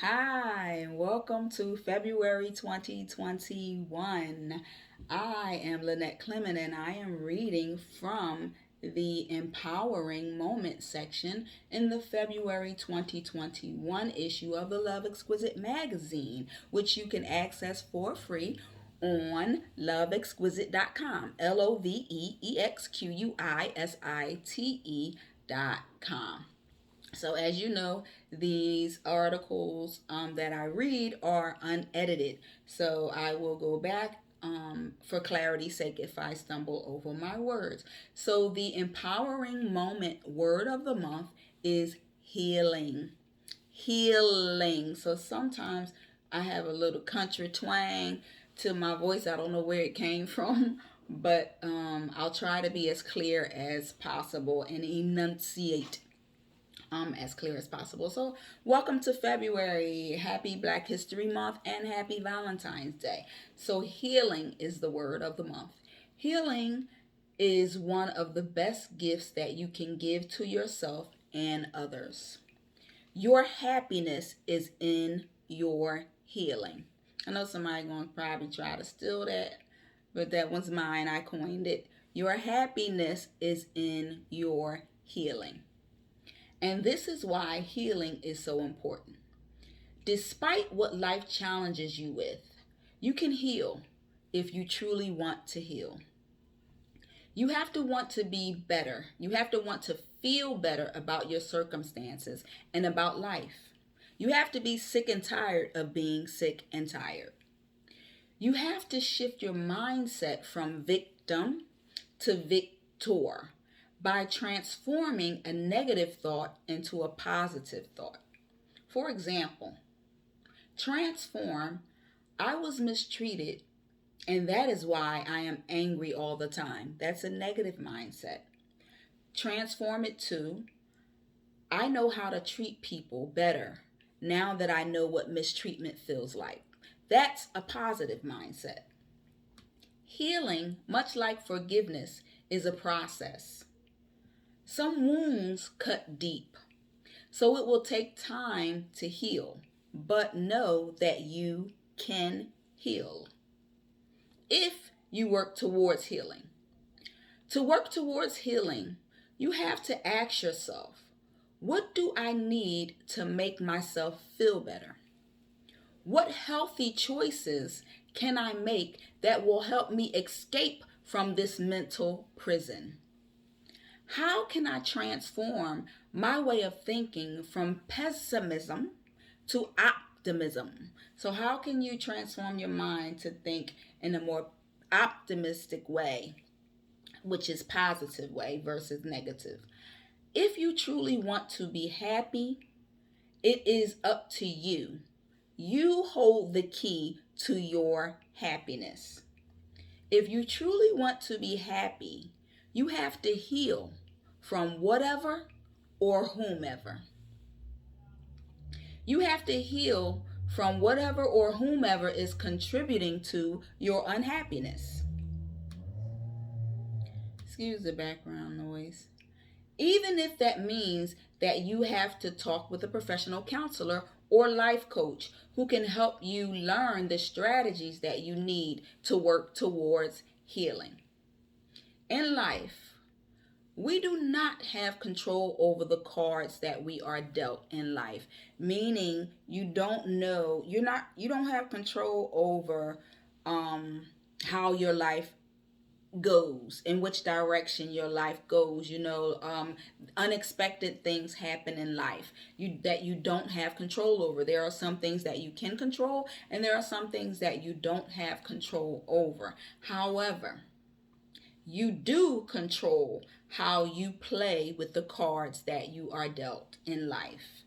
Hi, and welcome to February 2021. I am Lynette Clement and I am reading from the Empowering Moments section in the February 2021 issue of the Love Exquisite Magazine, which you can access for free on loveexquisite.com. LOVEEXQUISITE.com. So, as you know, these articles that I read are unedited. So, I will go back for clarity's sake if I stumble over my words. So, the empowering moment word of the month is healing. Healing. So, sometimes I have a little country twang to my voice. I don't know where it came from, but I'll try to be as clear as possible and enunciate as clear as possible. So, welcome to February. Happy Black History Month and happy Valentine's Day. So, healing is the word of the month. Healing is one of the best gifts that you can give to yourself and others. Your happiness is in your healing. I know somebody going to probably try to steal that, but that one's mine. I coined it. Your happiness is in your healing. And this is why healing is so important. Despite what life challenges you with, you can heal if you truly want to heal. You have to want to be better. You have to want to feel better about your circumstances and about life. You have to be sick and tired of being sick and tired. You have to shift your mindset from victim to victor by transforming a negative thought into a positive thought. For example, transform, I was mistreated and that is why I am angry all the time. That's a negative mindset. Transform it to, I know how to treat people better now that I know what mistreatment feels like. That's a positive mindset. Healing, much like forgiveness, is a process. Some wounds cut deep, so it will take time to heal, but know that you can heal if you work towards healing. To work towards healing, you have to ask yourself, what do I need to make myself feel better? What healthy choices can I make that will help me escape from this mental prison? How can I transform my way of thinking from pessimism to optimism? So, how can you transform your mind to think in a more optimistic way, which is positive way versus negative? If you truly want to be happy, it is up to you. You hold the key to your happiness. If you truly want to be happy, you have to heal from whatever or whomever. You have to heal from whatever or whomever is contributing to your unhappiness. Excuse the background noise. Even if that means that you have to talk with a professional counselor or life coach who can help you learn the strategies that you need to work towards healing. In life, we do not have control over the cards that we are dealt in life, meaning you don't have control over how your life goes, in which direction your life goes. Unexpected things happen in life that you don't have control over. There are some things that you can control and there are some things that you don't have control over. However, you do control how you play with the cards that you are dealt in life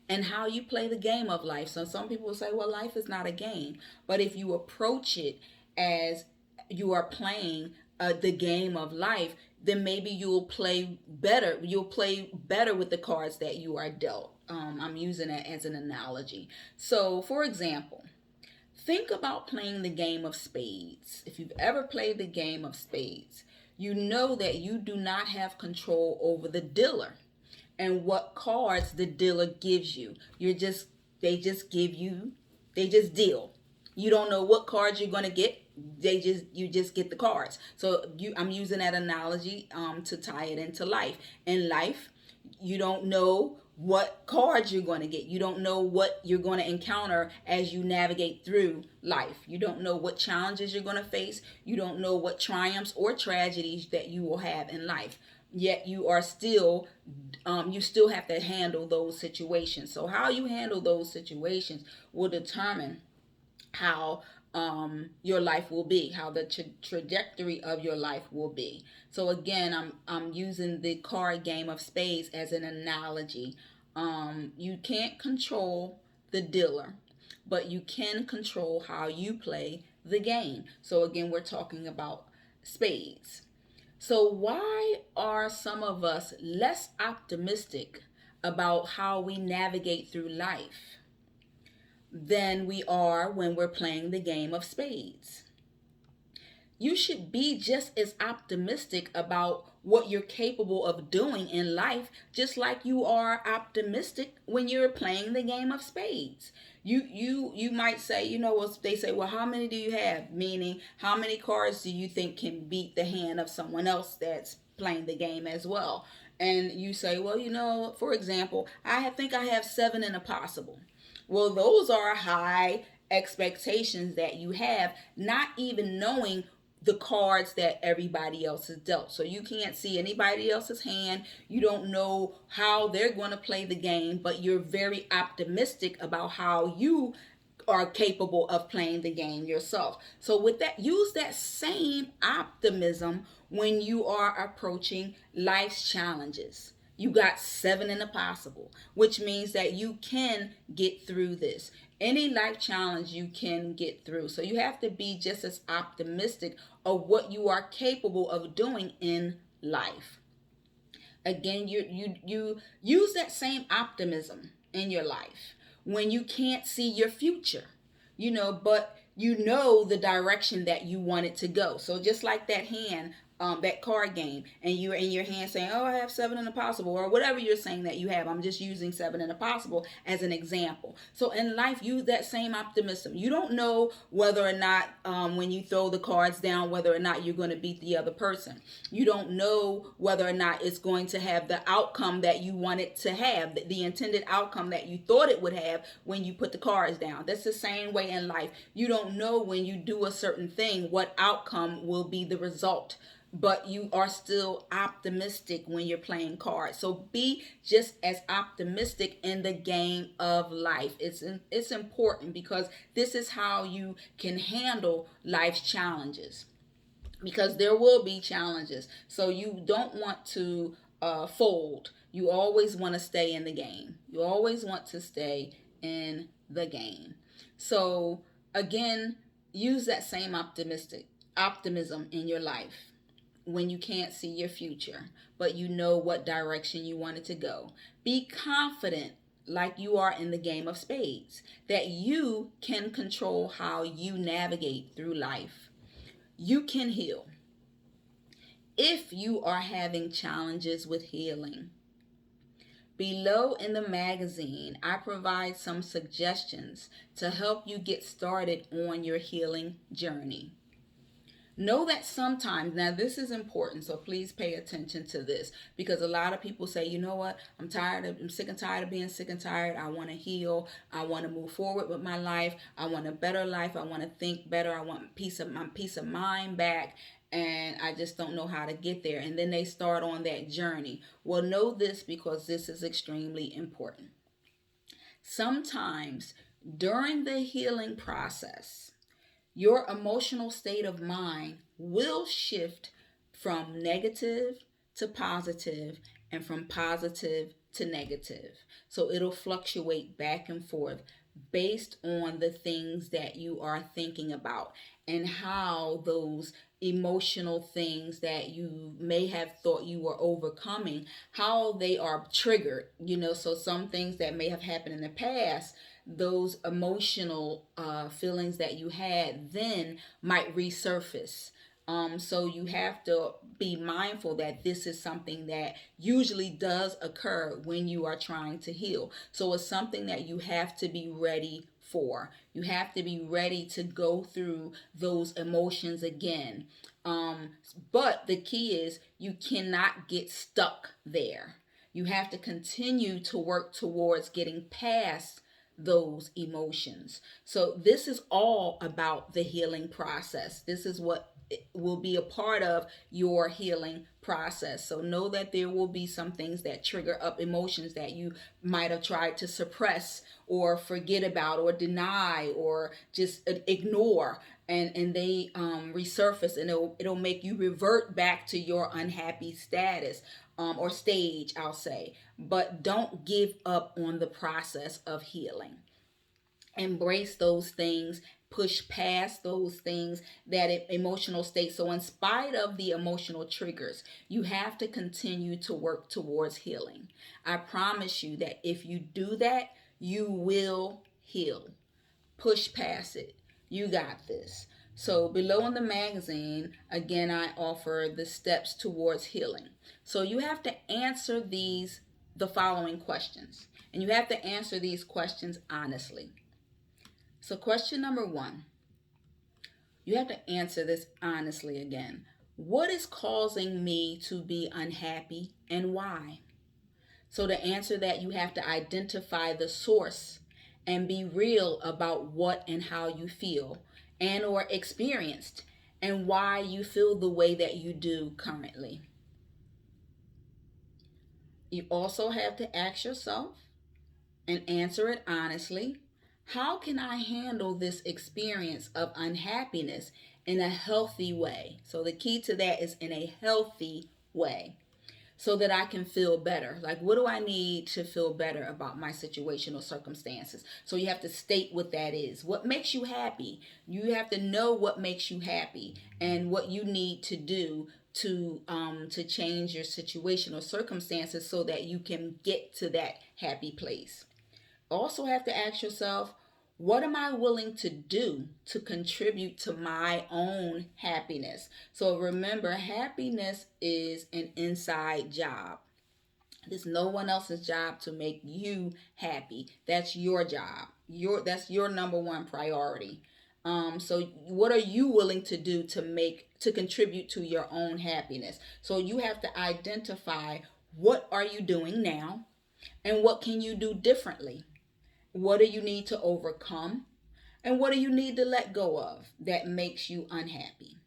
and how you play the game of life. So some people say, well, life is not a game. But if you approach it as you are playing the game of life, then maybe you'll play better. You'll play better with the cards that you are dealt. I'm using it as an analogy. So, for example, think about playing the game of spades. If you've ever played the game of spades, you know that you do not have control over the dealer and what cards the dealer gives you. You're just They just give you, they just deal. You don't know what cards you're going to get. You just get the cards. So I'm using that analogy to tie it into life. In life, you don't know what cards you're going to get. You don't know what you're going to encounter as you navigate through life. You don't know what challenges you're going to face. You don't know what triumphs or tragedies that you will have in life. Yet you are still, you still have to handle those situations. So how you handle those situations will determine how your life will be, how the trajectory of your life will be. So again, I'm using the card game of spades as an analogy. You can't control the dealer, but you can control how you play the game. So again, we're talking about spades. So why are some of us less optimistic about how we navigate through life than we are when we're playing the game of spades? You should be just as optimistic about what you're capable of doing in life, just like you are optimistic when you're playing the game of spades. You might say, you know, well, they say, well, how many do you have? Meaning, how many cards do you think can beat the hand of someone else that's playing the game as well? And you say, well, you know, for example, think I have 7 in a possible. Well, those are high expectations that you have, not even knowing the cards that everybody else has dealt. So you can't see anybody else's hand. You don't know how they're going to play the game, but you're very optimistic about how you are capable of playing the game yourself. So with that, use that same optimism when you are approaching life's challenges. You got 7 in the possible, which means that you can get through this. Any life challenge you can get through. So you have to be just as optimistic of what you are capable of doing in life. Again, you use that same optimism in your life when you can't see your future, but you know the direction that you want it to go. So just like that hand, that card game, and you're in your hand saying, oh, I have 7 in the possible, or whatever you're saying that you have. I'm just using 7 in the possible as an example. So in life, use that same optimism. You don't know whether or not when you throw the cards down, whether or not you're going to beat the other person. You don't know whether or not it's going to have the outcome that you want it to have, the intended outcome that you thought it would have when you put the cards down. That's the same way in life. You don't know when you do a certain thing what outcome will be the result, but you are still optimistic when you're playing cards. So be just as optimistic in the game of life. It's important because this is how you can handle life's challenges, because there will be challenges. So you don't want to fold. You always want to stay in the game. You always want to stay in the game. So again, use that same optimism in your life when you can't see your future, but you know what direction you want it to go. Be confident, like you are in the game of spades, that you can control how you navigate through life. You can heal. If you are having challenges with healing, below in the magazine, I provide some suggestions to help you get started on your healing journey. Know that sometimes, now this is important, so please pay attention to this, because a lot of people say, you know what, I'm sick and tired of being sick and tired. I want to heal. I want to move forward with my life. I want a better life. I want to think better. I want my peace of mind back, and I just don't know how to get there. And then they start on that journey. Well, know this, because this is extremely important. Sometimes during the healing process, your emotional state of mind will shift from negative to positive and from positive to negative. So it'll fluctuate back and forth based on the things that you are thinking about and how those emotional things that you may have thought you were overcoming, how they are triggered. So some things that may have happened in the past, those emotional feelings that you had then might resurface So you have to be mindful that this is something that usually does occur when you are trying to heal. So it's something that you have to be ready for. You have to be ready to go through those emotions again. Um, but the key is you cannot get stuck there. You have to continue to work towards getting past those emotions. So this is all about the healing process. This is what will be a part of your healing process. So know that there will be some things that trigger up emotions that you might have tried to suppress or forget about or deny or just ignore, and they resurface, and it'll make you revert back to your unhappy status, or stage, I'll say. But don't give up on the process of healing. Embrace those things, push past those things, that emotional state. So in spite of the emotional triggers, you have to continue to work towards healing. I promise you that if you do that, you will heal. Push past it. You got this. So below in the magazine, again, I offer the steps towards healing. So you have to answer the following questions, and you have to answer these questions honestly. So, question number one, you have to answer this honestly again. What is causing me to be unhappy and why? So, to answer that, you have to identify the source and be real about what and how you feel and or experienced and why you feel the way that you do currently. You also have to ask yourself and answer it honestly. How can I handle this experience of unhappiness in a healthy way? So, the key to that is in a healthy way, so that I can feel better. Like, what do I need to feel better about my situation or circumstances? So, you have to state what that is. What makes you happy? You have to know what makes you happy and what you need to do to change your situation or circumstances so that you can get to that happy place. Also have to ask yourself, what am I willing to do to contribute to my own happiness? So remember, happiness is an inside job. It's no one else's job to make you happy. That's your job. That's your number one priority. So what are you willing to do to contribute to your own happiness? So you have to identify, what are you doing now and what can you do differently? What do you need to overcome? And what do you need to let go of that makes you unhappy?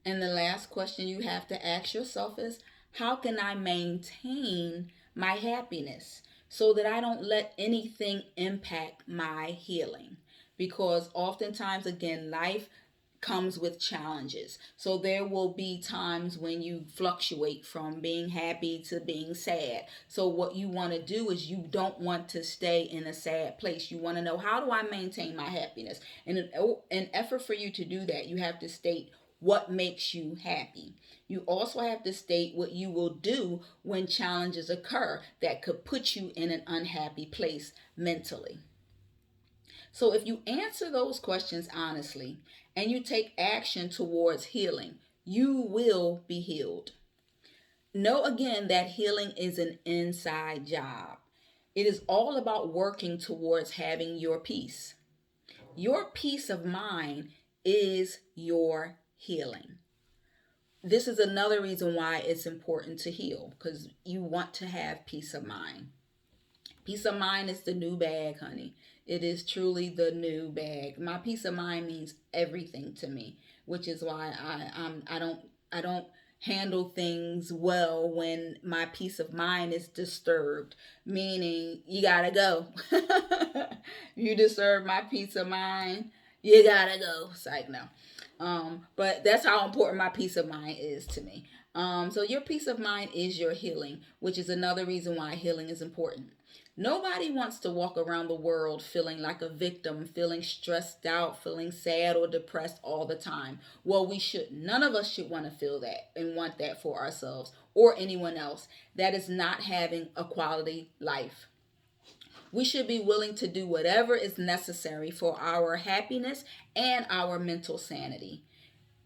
And the last question you have to ask yourself is, how can I maintain my happiness so that I don't let anything impact my healing? Because oftentimes, again, life comes with challenges. So there will be times when you fluctuate from being happy to being sad. So what you want to do is, you don't want to stay in a sad place. You want to know, how do I maintain my happiness? And in effort for you to do that, you have to state what makes you happy. You also have to state what you will do when challenges occur that could put you in an unhappy place mentally. So if you answer those questions honestly and you take action towards healing, you will be healed. Know again that healing is an inside job. It is all about working towards having your peace. Your peace of mind is your healing. This is another reason why it's important to heal, because you want to have peace of mind. Peace of mind is the new bag, honey. It is truly the new bag. My peace of mind means everything to me, which is why I don't handle things well when my peace of mind is disturbed. Meaning, you gotta go. You disturb my peace of mind, you gotta go. Psych, no. But that's how important my peace of mind is to me. So your peace of mind is your healing, which is another reason why healing is important. Nobody wants to walk around the world feeling like a victim, feeling stressed out, feeling sad or depressed all the time. Well, we should. None of us should want to feel that and want that for ourselves or anyone else. That is not having a quality life. We should be willing to do whatever is necessary for our happiness and our mental sanity.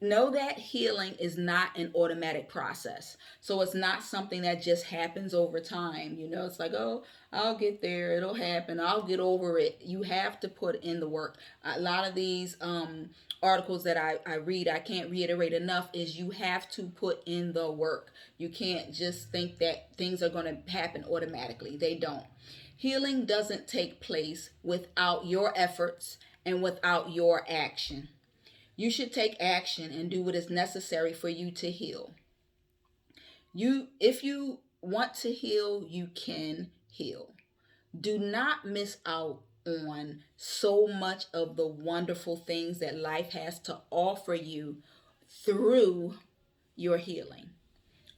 know that healing is not an automatic process. So it's not something that just happens over time. It's like, oh, I'll get there, it'll happen, I'll get over it. You have to put in the work. A lot of these articles that I read, I can't reiterate enough, is you have to put in the work. You can't just think that things are going to happen automatically. They don't. Healing doesn't take place without your efforts and without your action. You should take action and do what is necessary for you to heal. If you want to heal, you can heal. Do not miss out on so much of the wonderful things that life has to offer you through your healing.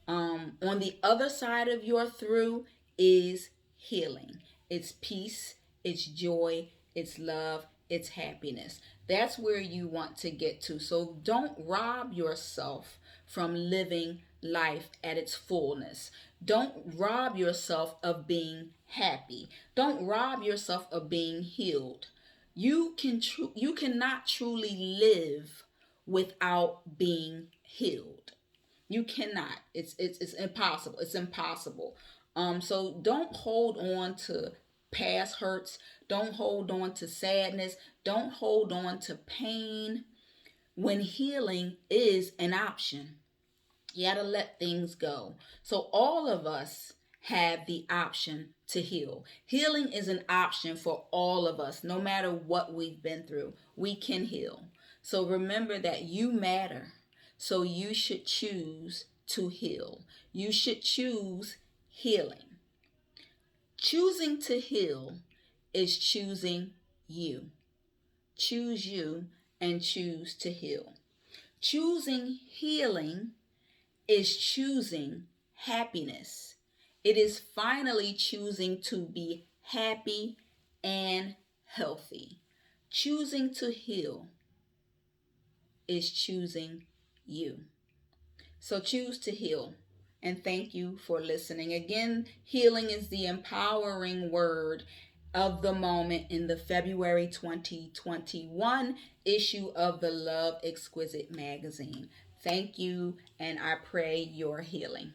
On the other side of your through is healing. It's peace, it's joy, it's love, it's happiness. That's where you want to get to. So don't rob yourself from living life at its fullness. Don't rob yourself of being happy. Don't rob yourself of being healed. You cannot truly live without being healed. You cannot. It's impossible. It's impossible. So don't hold on to past hurts. Don't hold on to sadness. Don't hold on to pain when healing is an option. You got to let things go. So all of us have the option to heal. Healing is an option for all of us, no matter what we've been through. We can heal. So remember that you matter. So you should choose to heal. You should choose healing. Choosing to heal is choosing you. Choose you and choose to heal. Choosing healing is choosing happiness. It is finally choosing to be happy and healthy. Choosing to heal is choosing you. So choose to heal. And thank you for listening. Again, healing is the empowering word of the moment in the February 2021 issue of the Love Exquisite Magazine. Thank you, and I pray your healing.